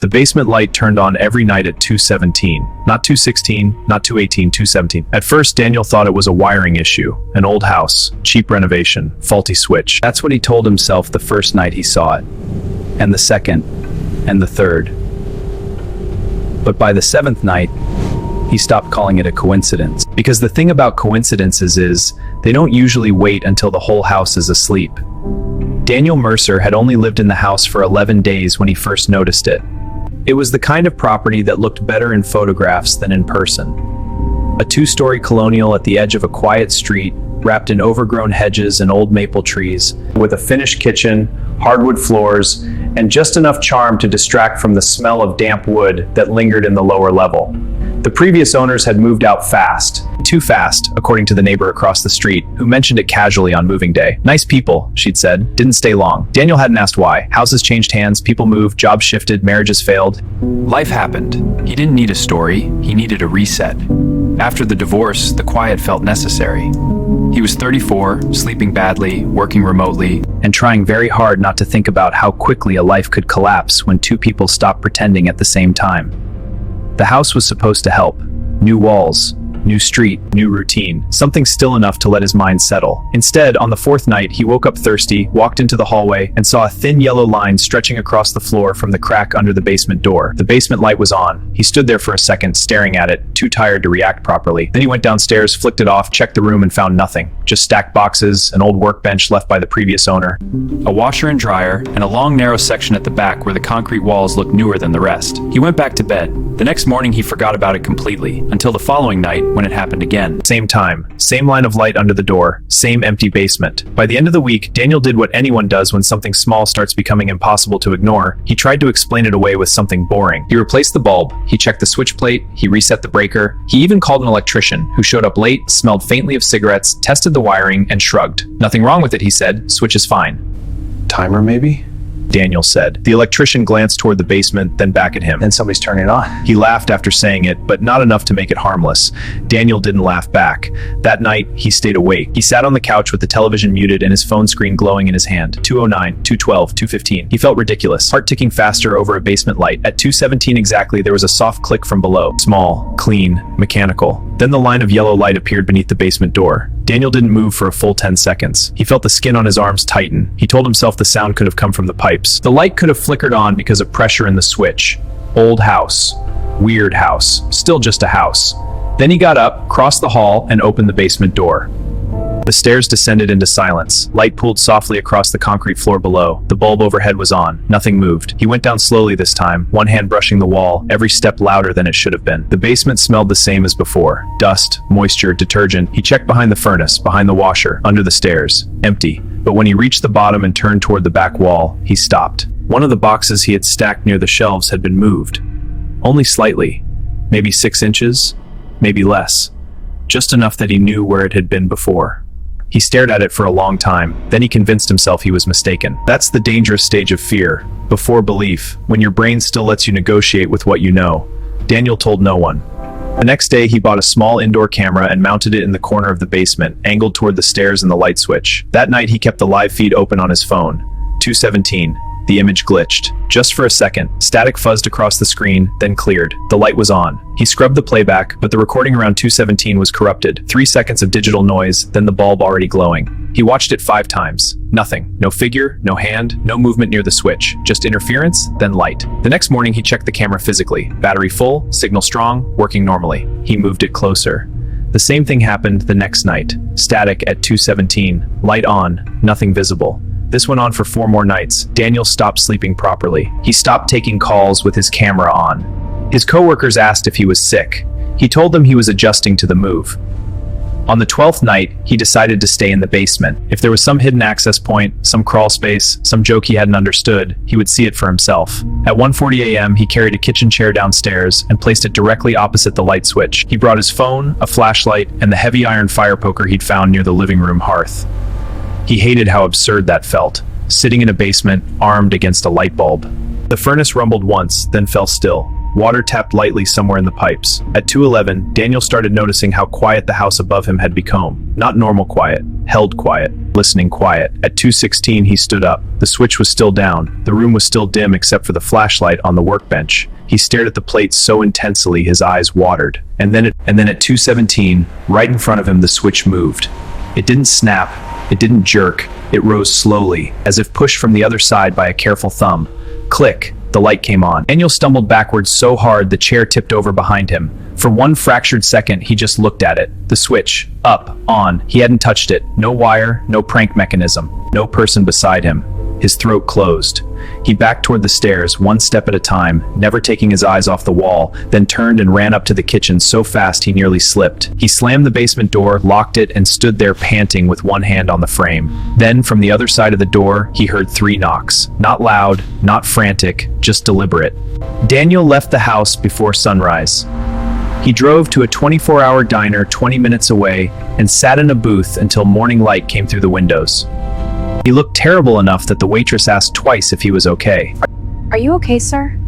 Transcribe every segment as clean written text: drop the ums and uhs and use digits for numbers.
The basement light turned on every night at 2:17. Not 2:16, not 2:18, 2:17. At first, Daniel thought it was a wiring issue. An old house, cheap renovation, faulty switch. That's what he told himself the first night he saw it. And the second. And the third. But by the seventh night, he stopped calling it a coincidence. Because the thing about coincidences is, they don't usually wait until the whole house is asleep. Daniel Mercer had only lived in the house for 11 days when he first noticed it. It was the kind of property that looked better in photographs than in person. A two-story colonial at the edge of a quiet street, wrapped in overgrown hedges and old maple trees, with a finished kitchen, hardwood floors, and just enough charm to distract from the smell of damp wood that lingered in the lower level. The previous owners had moved out fast. Too fast, according to the neighbor across the street, who mentioned it casually on moving day. Nice people, she'd said. Didn't stay long. Daniel hadn't asked why. Houses changed hands, people moved, jobs shifted, marriages failed. Life happened. He didn't need a story, he needed a reset. After the divorce, the quiet felt necessary. He was 34, sleeping badly, working remotely, and trying very hard not to think about how quickly a life could collapse when two people stopped pretending at the same time. The house was supposed to help. New walls, new street, new routine, something still enough to let his mind settle. Instead, on the fourth night, he woke up thirsty, walked into the hallway, and saw a thin yellow line stretching across the floor from the crack under the basement door. The basement light was on. He stood there for a second, staring at it, too tired to react properly. Then he went downstairs, flicked it off, checked the room, and found nothing. Just stacked boxes, an old workbench left by the previous owner, a washer and dryer, and a long narrow section at the back where the concrete walls looked newer than the rest. He went back to bed. The next morning, he forgot about it completely, until the following night, when it happened again. Same time, same line of light under the door, same empty basement. By the end of the week, Daniel did what anyone does when something small starts becoming impossible to ignore. He tried to explain it away with something boring. He replaced the bulb, he checked the switch plate, he reset the breaker, he even called an electrician, who showed up late, smelled faintly of cigarettes, tested the wiring, and shrugged. Nothing wrong with it, he said. Switch is fine. Timer, maybe? Daniel said. The electrician glanced toward the basement, then back at him. Then somebody's turning it on. He laughed after saying it, but not enough to make it harmless. Daniel didn't laugh back. That night, he stayed awake. He sat on the couch with the television muted and his phone screen glowing in his hand. 2:09, 2:12, 2:15. He felt ridiculous, heart ticking faster over a basement light. At 2:17 exactly, there was a soft click from below. Small, clean, mechanical. Then the line of yellow light appeared beneath the basement door. Daniel didn't move for a full 10 seconds. He felt the skin on his arms tighten. He told himself the sound could have come from the pipes. The light could have flickered on because of pressure in the switch. Old house. Weird house. Still just a house. Then he got up, crossed the hall, and opened the basement door. The stairs descended into silence. Light pooled softly across the concrete floor below. The bulb overhead was on. Nothing moved. He went down slowly this time, one hand brushing the wall, every step louder than it should have been. The basement smelled the same as before. Dust, moisture, detergent. He checked behind the furnace, behind the washer, under the stairs. Empty. But when he reached the bottom and turned toward the back wall, he stopped. One of the boxes he had stacked near the shelves had been moved. Only slightly. Maybe 6 inches? Maybe less. Just enough that he knew where it had been before. He stared at it for a long time, then he convinced himself he was mistaken. That's the dangerous stage of fear, before belief, when your brain still lets you negotiate with what you know. Daniel told no one. The next day, he bought a small indoor camera and mounted it in the corner of the basement, angled toward the stairs and the light switch. That night, he kept the live feed open on his phone. 2:17. The image glitched. Just for a second, static fuzzed across the screen, then cleared. The light was on. He scrubbed the playback, but the recording around 2:17 was corrupted. 3 seconds of digital noise, then the bulb already glowing. He watched it 5 times. Nothing. No figure, no hand, no movement near the switch. Just interference, then light. The next morning, he checked the camera physically. Battery full, signal strong, working normally. He moved it closer. The same thing happened the next night. Static at 2:17. Light on, nothing visible. This went on for 4 more nights. Daniel stopped sleeping properly. He stopped taking calls with his camera on. His coworkers asked if he was sick. He told them he was adjusting to the move. On the 12th night, he decided to stay in the basement. If there was some hidden access point, some crawl space, some joke he hadn't understood, he would see it for himself. At 1:40 a.m., he carried a kitchen chair downstairs and placed it directly opposite the light switch. He brought his phone, a flashlight, and the heavy iron fire poker he'd found near the living room hearth. He hated how absurd that felt, sitting in a basement, armed against a light bulb. The furnace rumbled once, then fell still. Water tapped lightly somewhere in the pipes. At 2:11, Daniel started noticing how quiet the house above him had become. Not normal quiet, held quiet, listening quiet. At 2:16, he stood up. The switch was still down. The room was still dim except for the flashlight on the workbench. He stared at the plate so intensely his eyes watered. And then at 2:17, right in front of him, the switch moved. It didn't snap, it didn't jerk, it rose slowly, as if pushed from the other side by a careful thumb. Click. The light came on. Daniel stumbled backwards so hard the chair tipped over behind him. For one fractured second, he just looked at it. The switch. Up. On. He hadn't touched it. No wire, no prank mechanism. No person beside him. His throat closed. He backed toward the stairs, one step at a time, never taking his eyes off the wall, then turned and ran up to the kitchen so fast he nearly slipped. He slammed the basement door, locked it, and stood there panting with one hand on the frame. Then, from the other side of the door, he heard 3 knocks. Not loud, not frantic, just deliberate. Daniel left the house before sunrise. He drove to a 24-hour diner 20 minutes away and sat in a booth until morning light came through the windows. He looked terrible enough that the waitress asked twice if he was okay. Are you okay, sir?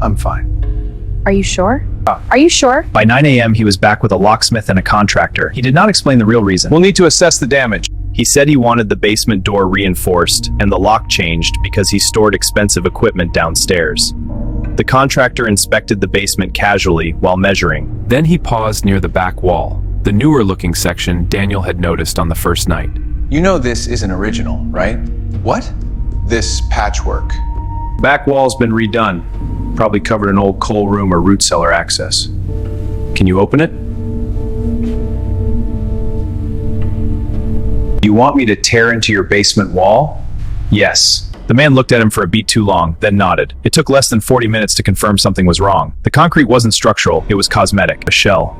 I'm fine. Are you sure? Are you sure? By 9 a.m., he was back with a locksmith and a contractor. He did not explain the real reason. We'll need to assess the damage. He said he wanted the basement door reinforced and the lock changed because he stored expensive equipment downstairs. The contractor inspected the basement casually while measuring. Then he paused near the back wall, the newer-looking section Daniel had noticed on the first night. You know this isn't original, right? What? This patchwork. Back wall's been redone. Probably covered an old coal room or root cellar access. Can you open it? You want me to tear into your basement wall? Yes. The man looked at him for a beat too long, then nodded. It took less than 40 minutes to confirm something was wrong. The concrete wasn't structural, it was cosmetic, a shell.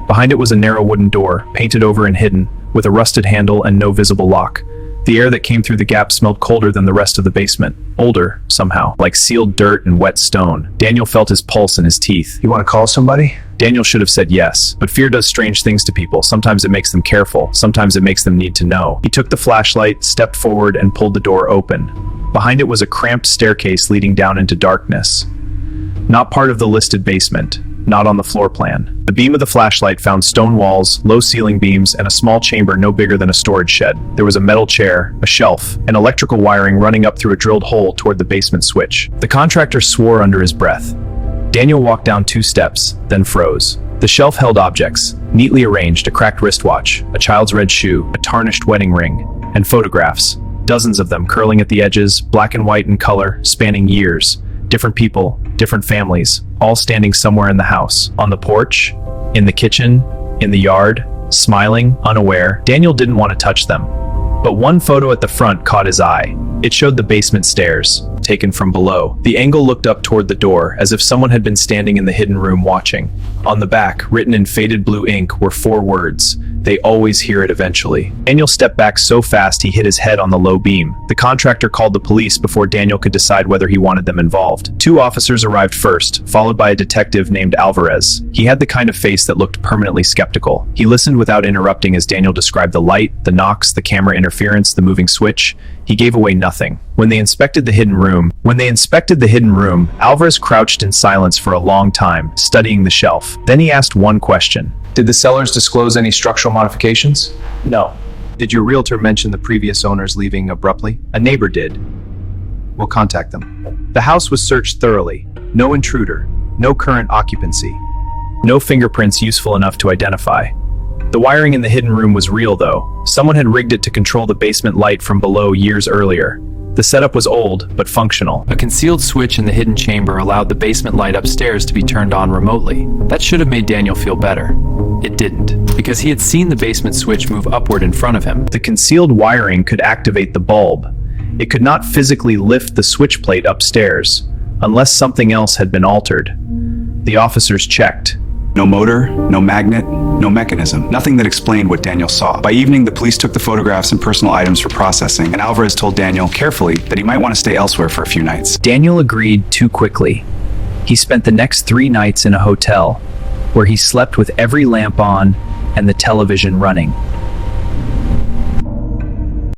Behind it was a narrow wooden door, painted over and hidden, with a rusted handle and no visible lock. The air that came through the gap smelled colder than the rest of the basement. Older, somehow, like sealed dirt and wet stone. Daniel felt his pulse in his teeth. You want to call somebody? Daniel should have said yes, but fear does strange things to people. Sometimes it makes them careful, sometimes it makes them need to know. He took the flashlight, stepped forward, and pulled the door open. Behind it was a cramped staircase leading down into darkness. Not part of the listed basement. Not on the floor plan. The beam of the flashlight found stone walls, low ceiling beams, and a small chamber no bigger than a storage shed. There was a metal chair, a shelf, and electrical wiring running up through a drilled hole toward the basement switch. The contractor swore under his breath. Daniel walked down 2 steps, then froze. The shelf held objects, neatly arranged: a cracked wristwatch, a child's red shoe, a tarnished wedding ring, and photographs. Dozens of them curling at the edges, black and white in color, spanning years. Different people, different families, all standing somewhere in the house. On the porch, in the kitchen, in the yard, smiling, unaware. Daniel didn't want to touch them. But one photo at the front caught his eye. It showed the basement stairs, taken from below. The angle looked up toward the door, as if someone had been standing in the hidden room watching. On the back, written in faded blue ink, were 4 words: "They always hear it eventually." Daniel stepped back so fast he hit his head on the low beam. The contractor called the police before Daniel could decide whether he wanted them involved. 2 officers arrived first, followed by a detective named Alvarez. He had the kind of face that looked permanently skeptical. He listened without interrupting as Daniel described the light, the knocks, the camera interference, the moving switch. He gave away nothing. When they inspected the hidden room, Alvarez crouched in silence for a long time, studying the shelf. Then he asked one question. Did the sellers disclose any structural modifications? No. Did your realtor mention the previous owners leaving abruptly? A neighbor did. We'll contact them. The house was searched thoroughly. No intruder, no current occupancy, no fingerprints useful enough to identify. The wiring in the hidden room was real, though. Someone had rigged it to control the basement light from below years earlier. The setup was old, but functional. A concealed switch in the hidden chamber allowed the basement light upstairs to be turned on remotely. That should have made Daniel feel better. It didn't, because he had seen the basement switch move upward in front of him. The concealed wiring could activate the bulb. It could not physically lift the switch plate upstairs, unless something else had been altered. The officers checked. No motor, no magnet, no mechanism. Nothing that explained what Daniel saw. By evening, the police took the photographs and personal items for processing, and Alvarez told Daniel carefully that he might want to stay elsewhere for a few nights. Daniel agreed too quickly. He spent the next 3 nights in a hotel, where he slept with every lamp on and the television running.